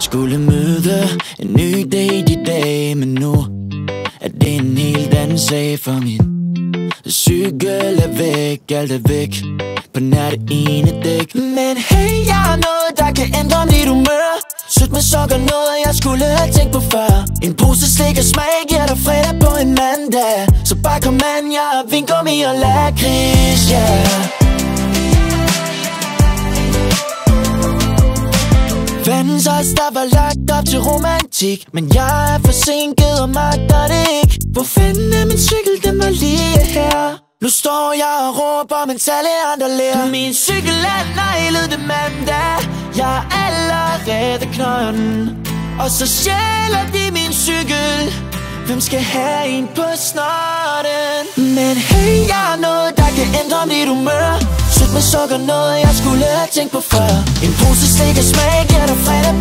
Skulle møde en ny date i dag, men nu er det en helt anden sag. For min cykel er væk, alt er væk på nær det ene dæk. Men hey, jeg har noget, der kan ændre mit humør. Sødt med sukker, noget jeg skulle have tænkt på før. En pose slik og smag giver dig fredag på en mandag. Så bare kom an, jeg har vingummi og lakrids, yeah. Fandens os, der var lagt op til romantik, men jeg er forsinket og magter det ikke. Hvor fanden er min cykel, den var lige her. Nu står jeg og råber, mens alle andre lærer. Min cykel er nejlet, det mandag. Jeg er allerede knolden, og så stjæler de min cykel. Hvem skal have en på snotten? Men hey, jeg har noget, der kan ændre mit humør. Sødt med sukker, noget jeg skulle have tænkt på før. En pose slik og smag giver dig fredag